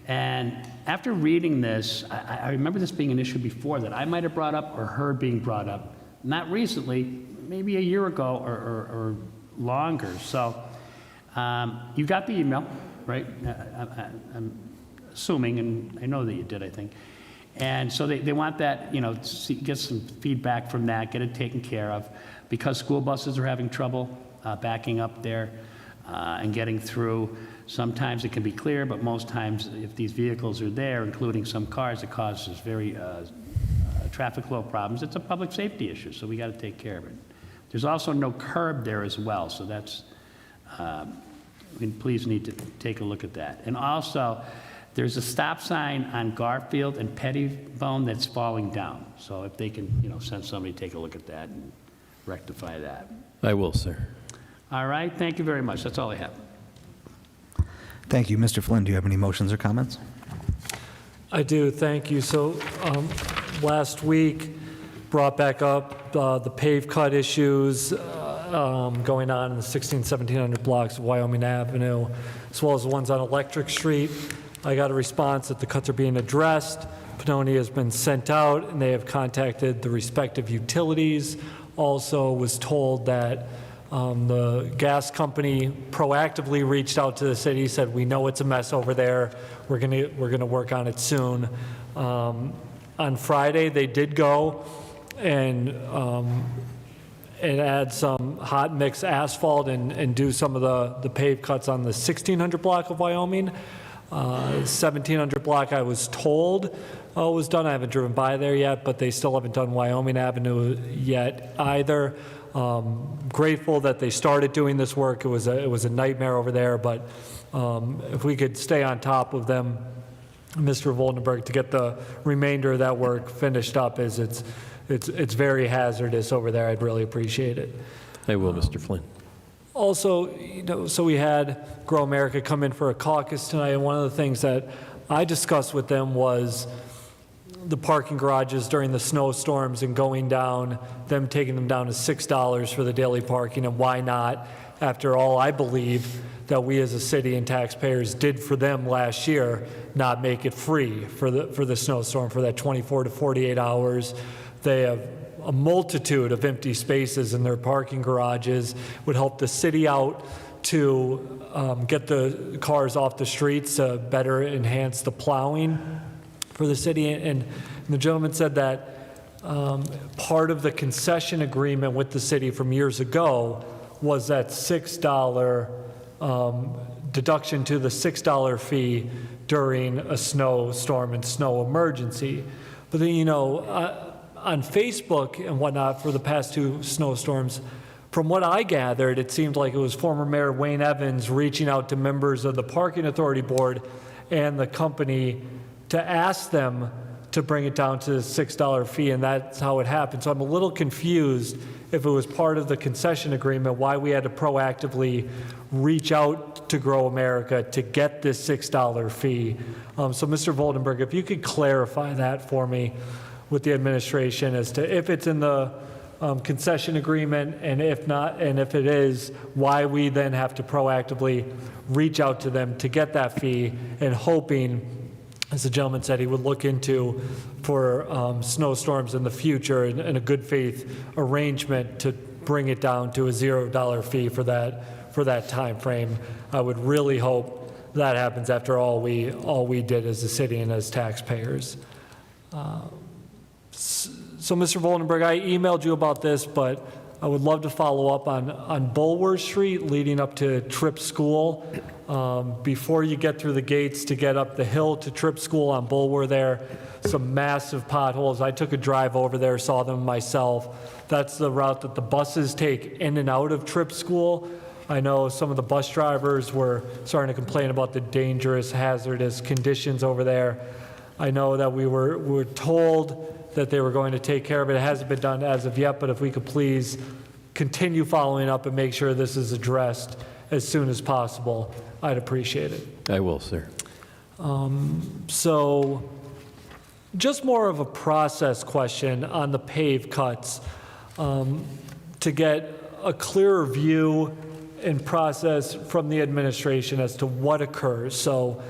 And after reading this, I remember this being an issue before that I might have brought up or heard being brought up. Not recently, maybe a year ago or longer. So you got the email, right? I'm assuming, and I know that you did, I think. And so they want that, get some feedback from that, get it taken care of, because school buses are having trouble backing up there and getting through. Sometimes it can be clear, but most times if these vehicles are there, including some cars, it causes very traffic flow problems. It's a public safety issue, so we got to take care of it. There's also no curb there as well, so that's, please need to take a look at that. And also, there's a stop sign on Garfield and Pettibone that's falling down. So if they can, send somebody to take a look at that and rectify that. I will, sir. All right, thank you very much. That's all I have. Thank you. Mr. Flynn, do you have any motions or comments? I do, thank you. So last week, brought back up the pave cut issues going on in the 1700 blocks of Wyoming Avenue, as well as the ones on Electric Street. I got a response that the cuts are being addressed. Panoni has been sent out, and they have contacted the respective utilities. Also was told that the gas company proactively reached out to the city, said, we know it's a mess over there. We're gonna work on it soon. On Friday, they did go and add some hot mix asphalt and do some of the pave cuts on the 1600 block of Wyoming. 1700 block, I was told, was done. I haven't driven by there yet, but they still haven't done Wyoming Avenue yet either. Grateful that they started doing this work. It was a nightmare over there, but if we could stay on top of them, Mr. Voldenberg, to get the remainder of that work finished up, as it's very hazardous over there. I'd really appreciate it. I will, Mr. Flynn. Also, so we had Grow America come in for a caucus tonight, and one of the things that I discussed with them was the parking garages during the snowstorms and going down, them taking them down to $6 for the daily parking, and why not, after all I believe that we as a city and taxpayers did for them last year, not make it free for the snowstorm for that 24 to 48 hours. They have a multitude of empty spaces in their parking garages. Would help the city out to get the cars off the streets, better enhance the plowing for the city. And the gentleman said that part of the concession agreement with the city from years ago was that $6 deduction to the $6 fee during a snowstorm and snow emergency. But then, on Facebook and whatnot for the past two snowstorms, from what I gathered, it seemed like it was former Mayor Wayne Evans reaching out to members of the Parking Authority Board and the company to ask them to bring it down to the $6 fee, and that's how it happened. So I'm a little confused if it was part of the concession agreement, why we had to proactively reach out to Grow America to get this $6 fee. So Mr. Voldenberg, if you could clarify that for me with the administration as to if it's in the concession agreement, and if not, and if it is, why we then have to proactively reach out to them to get that fee, and hoping, as the gentleman said, he would look into for snowstorms in the future and a good faith arrangement to bring it down to a $0 fee for that time frame. I would really hope that happens after all we did as a city and as taxpayers. So, Mr. Voldenberg, I emailed you about this, but I would love to follow up on Bulwer Street leading up to Tripp School. Before you get through the gates to get up the hill to Tripp School on Bulwer there, some massive potholes. I took a drive over there, saw them myself. That's the route that the buses take in and out of Tripp School. I know some of the bus drivers were starting to complain about the dangerous, hazardous conditions over there. I know that we were told that they were going to take care of it. It hasn't been done as of yet, but if we could please continue following up and make sure this is addressed as soon as possible, I'd appreciate it. I will, sir. So just more of a process question on the pave cuts, to get a clearer view and process from the administration as to what occurs. So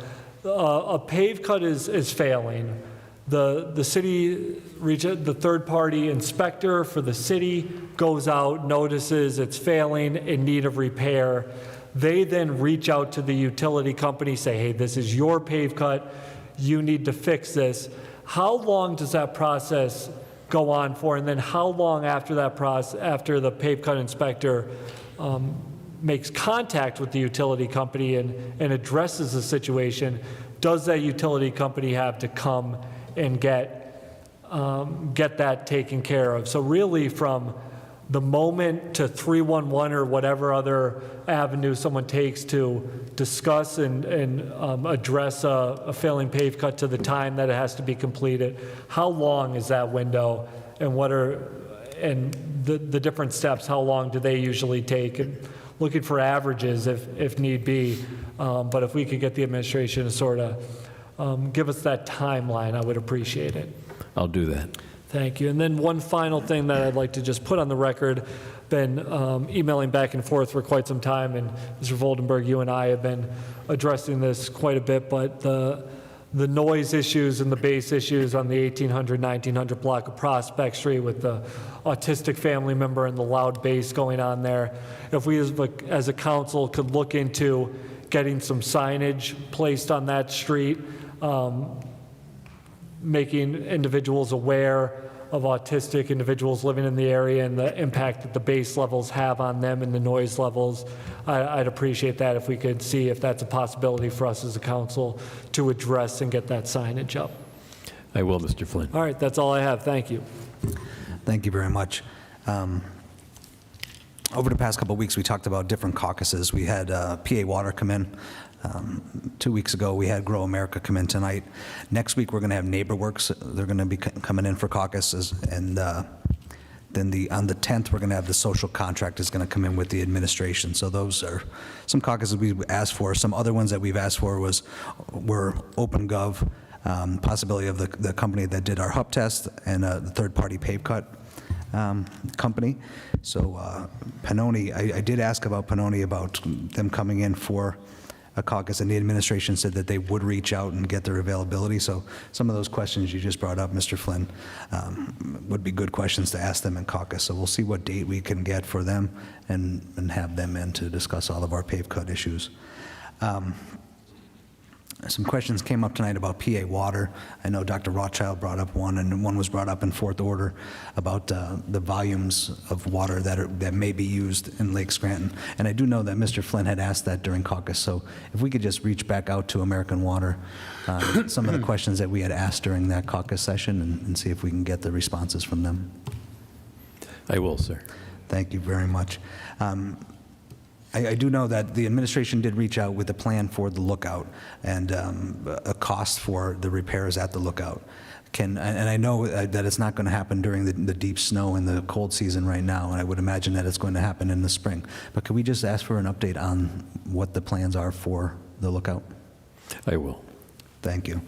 a pave cut is failing. The city, the third-party inspector for the city goes out, notices it's failing, in need of repair. They then reach out to the utility company, say, hey, this is your pave cut, you need to fix this. How long does that process go on for? And then how long after that process, after the pave cut inspector makes contact with the utility company and addresses the situation, does that utility company have to come and get that taken care of? So really, from the moment to 311 or whatever other avenue someone takes to discuss and address a failing pave cut to the time that it has to be completed, how long is that window, and what are the different steps? How long do they usually take? And looking for averages if need be But if we could get the administration to sort of give us that timeline, I would appreciate it. I'll do that. Thank you. And then one final thing that I'd like to just put on the record, been emailing back and forth for quite some time, and Mr. Voldenberg, you and I have been addressing this quite a bit, but the noise issues and the bass issues on the 1800, 1900 block of Prospect Street with the autistic family member and the loud bass going on there, if we as a council could look into getting some signage placed on that street, making individuals aware of autistic individuals living in the area and the impact that the bass levels have on them and the noise levels. I'd appreciate that if we could see if that's a possibility for us as a council to address and get that signage up. I will, Mr. Flynn. All right, that's all I have. Thank you. Thank you very much. Over the past couple of weeks, we talked about different caucuses. We had PA Water come in. 2 weeks ago, we had Grow America come in tonight. Next week, we're going to have NeighborWorks. They're going to be coming in for caucuses. And then on the 10th, we're going to have the social contract is going to come in with the administration. So those are some caucuses we've asked for. Some other ones that we've asked for were OpenGov, possibility of the company that did our HUP test, and the third-party pave cut company. So Pannoni, I did ask about Pannoni about them coming in for a caucus, and the administration said that they would reach out and get their availability. So some of those questions you just brought up, Mr. Flynn, would be good questions to ask them in caucus. So we'll see what date we can get for them and have them in to discuss all of our pave cut issues. Some questions came up tonight about PA Water. I know Dr. Rothchild brought up one, and one was brought up in fourth order about the volumes of water that may be used in Lake Scranton. And I do know that Mr. Flynn had asked that during caucus, so if we could just reach back out to American Water, some of the questions that we had asked during that caucus session, and see if we can get the responses from them. I will, sir. Thank you very much. I do know that the administration did reach out with a plan for the lookout and a cost for the repairs at the lookout. And I know that it's not going to happen during the deep snow and the cold season right now, and I would imagine that it's going to happen in the spring. But could we just ask for an update on what the plans are for the lookout? I will. Thank you.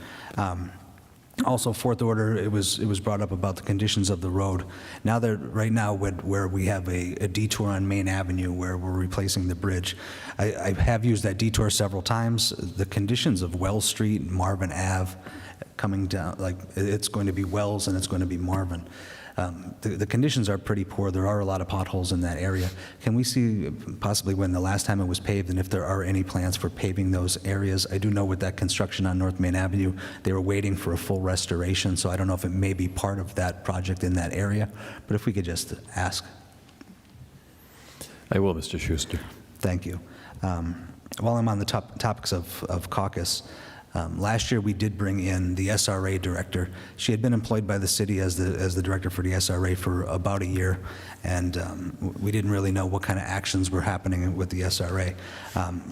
Also, fourth order, it was brought up about the conditions of the road. Now that right now where we have a detour on Main Avenue where we're replacing the bridge, I have used that detour several times. The conditions of Wells Street, Marvin Ave, coming down, like it's going to be Wells and it's going to be Marvin. The conditions are pretty poor. There are a lot of potholes in that area. Can we see possibly when the last time it was paved and if there are any plans for paving those areas? I do know with that construction on North Main Avenue, they were waiting for a full restoration, so I don't know if it may be part of that project in that area, but if we could just ask. I will, Mr. Schuster. Thank you. While I'm on the topics of caucus, last year we did bring in the SRA director. She had been employed by the city as the director for the SRA for about a year, and we didn't really know what kind of actions were happening with the SRA.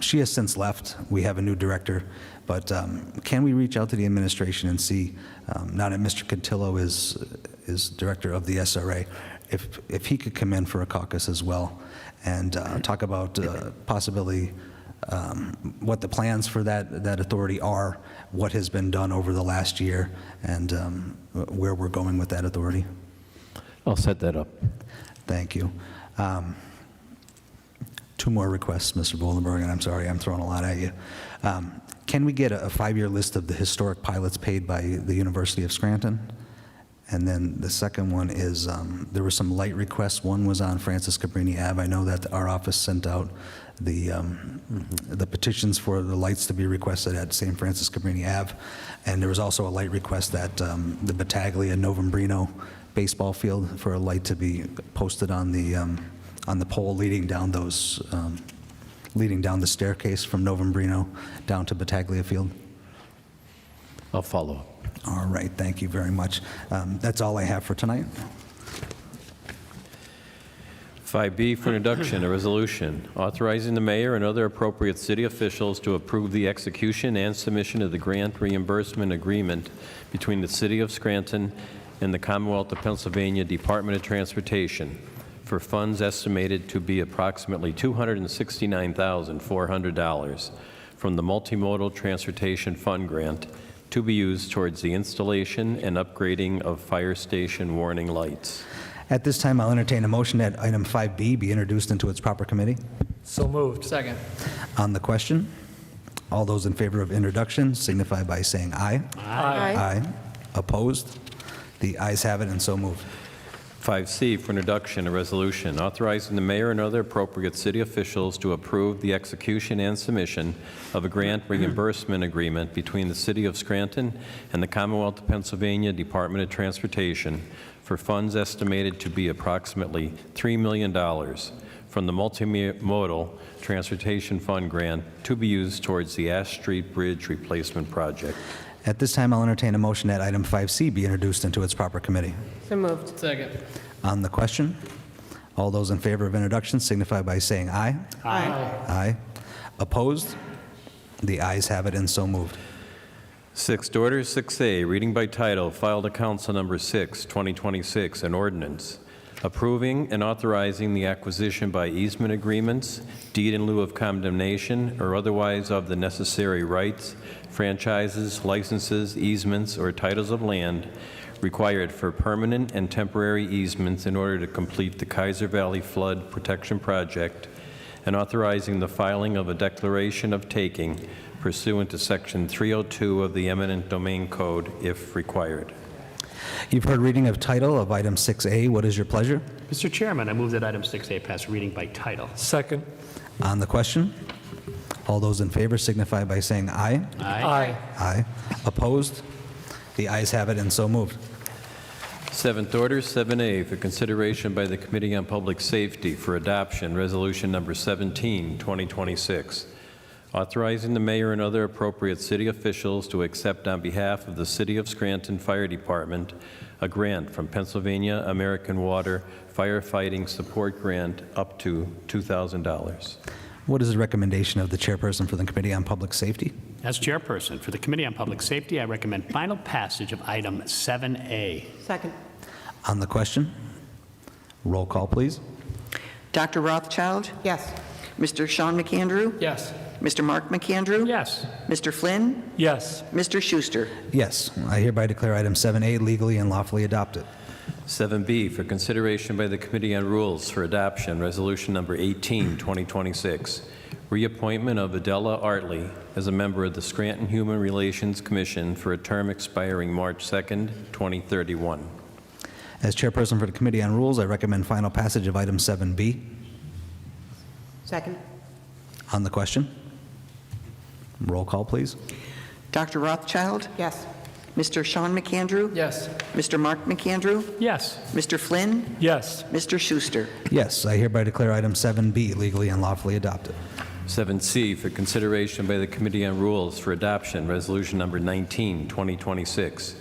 She has since left. We have a new director, but can we reach out to the administration and see, now that Mr. Cantillo is director of the SRA, if he could come in for a caucus as well and talk about possibility what the plans for that authority are, what has been done over the last year, and where we're going with that authority. I'll set that up. Thank you. Two more requests, Mr. Voldenberg, and I'm sorry I'm throwing a lot at you. Can we get a 5-year list of the historic pilots paid by the University of Scranton? And then the second one is there were some light requests. One was on Francis Cabrini Ave. I know that our office sent out the petitions for the lights to be requested at St. Francis Cabrini Ave, and there was also a light request at the Battaglia Novembrino baseball field for a light to be posted on the pole leading down the staircase from Novembrino down to Battaglia Field. I'll follow up. All right, thank you very much. That's all I have for tonight. 5B for introduction, a resolution authorizing the mayor and other appropriate city officials to approve the execution and submission of the grant reimbursement agreement between the City of Scranton and the Commonwealth of Pennsylvania Department of Transportation for funds estimated to be approximately $269,400 from the Multimodal Transportation Fund Grant to be used towards the installation and upgrading of fire station warning lights. At this time, I'll entertain a motion that item 5B be introduced into its proper committee. So moved. Second. On the question, all those in favor of introduction signify by saying aye. Aye. Aye. Opposed? The ayes have it, and so moved. 5C for introduction, a resolution authorizing the mayor and other appropriate city officials to approve the execution and submission of a grant reimbursement agreement between the City of Scranton and the Commonwealth of Pennsylvania Department of Transportation for funds estimated to be approximately $3 million from the Multimodal Transportation Fund Grant to be used towards the Ash Street Bridge Replacement Project. At this time, I'll entertain a motion that item 5C be introduced into its proper committee. So moved. Second. On the question, all those in favor of introduction signify by saying aye. Aye. Aye. Opposed? The ayes have it, and so moved. Sixth order, 6A, reading by title, filed to Council Number 6, 2026, an ordinance approving and authorizing the acquisition by easement agreements, deed in lieu of condemnation, or otherwise of the necessary rights, franchises, licenses, easements, or titles of land required for permanent and temporary easements in order to complete the Kaiser Valley Flood Protection Project, and authorizing the filing of a declaration of taking pursuant to Section 302 of the eminent domain code if required. You've heard reading of title of item 6A. What is your pleasure? Mr. Chairman, I move that item 6A pass reading by title. Second. On the question, all those in favor signify by saying aye. Aye. Aye. Opposed? The ayes have it, and so moved. Seventh order, 7A, for consideration by the Committee on Public Safety for adoption, Resolution Number 17, 2026, authorizing the mayor and other appropriate city officials to accept on behalf of the City of Scranton Fire Department a grant from Pennsylvania American Water Firefighting Support Grant up to $2,000. What is the recommendation of the chairperson for the Committee on Public Safety? As chairperson for the Committee on Public Safety, I recommend final passage of item 7A. Second. On the question, roll call, please. Dr. Rothchild? Yes. Mr. Sean McAndrew? Yes. Mr. Mark McAndrew? Yes. Mr. Flynn? Yes. Mr. Schuster? Yes, I hereby declare item 7A legally and lawfully adopted. 7B, for consideration by the Committee on Rules for adoption, Resolution Number 18, 2026, reappointment of Adela Artley as a member of the Scranton Human Relations Commission for a term expiring March 2nd, 2031. As chairperson for the Committee on Rules, I recommend final passage of item 7B. Second. On the question, roll call, please. Dr. Rothchild? Yes. Mr. Sean McAndrew? Yes. Mr. Mark McAndrew? Yes. Mr. Flynn? Yes. Mr. Schuster? Yes, I hereby declare item 7B legally and lawfully adopted. 7C, for consideration by the Committee on Rules for adoption, Resolution Number 19, 2026,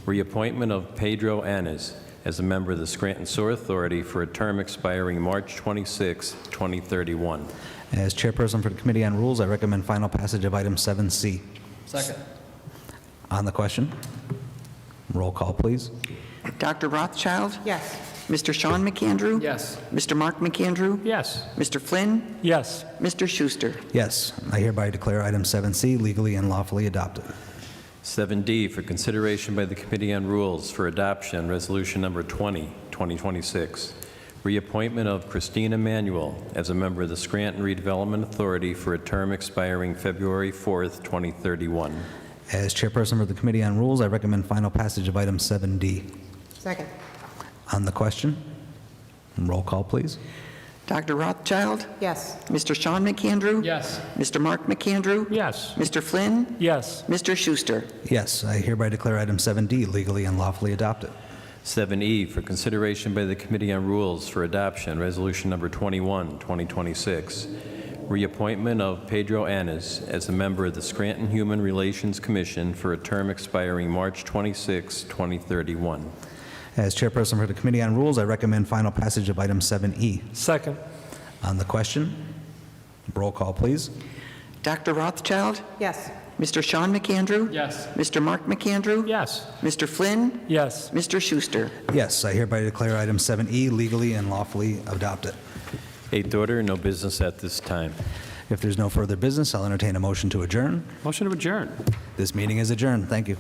reappointment of Pedro Anez as a member of the Scranton Sewer Authority for a term expiring March 26, 2031. As chairperson for the Committee on Rules, I recommend final passage of item 7C. Second. On the question, roll call, please. Dr. Rothchild? Yes. Mr. Sean McAndrew? Yes. Mr. Mark McAndrew? Yes. Mr. Flynn? Yes. Mr. Schuster? Yes, I hereby declare item 7C legally and lawfully adopted. 7D, for consideration by the Committee on Rules for adoption, Resolution Number 20, 2026, reappointment of Christina Manuel as a member of the Scranton Redevelopment Authority for a term expiring February 4th, 2031. As chairperson for the Committee on Rules, I recommend final passage of item 7D. Second. On the question, roll call, please. Dr. Rothchild? Yes. Mr. Sean McAndrew? Yes. Mr. Mark McAndrew? Yes. Mr. Flynn? Yes. Mr. Schuster? Yes, I hereby declare item 7D legally and lawfully adopted. 7E, for consideration by the Committee on Rules for adoption, Resolution Number 21, 2026, reappointment of Pedro Anez as a member of the Scranton Human Relations Commission for a term expiring March 26, 2031. As chairperson for the Committee on Rules, I recommend final passage of item 7E. Second. On the question, roll call, please. Dr. Rothchild? Yes. Mr. Sean McAndrew? Yes. Mr. Mark McAndrew? Yes. Mr. Flynn? Yes. Mr. Schuster? Yes, I hereby declare item 7E legally and lawfully adopted. 8th order, no business at this time. If there's no further business, I'll entertain a motion to adjourn. Motion to adjourn. This meeting is adjourned. Thank you.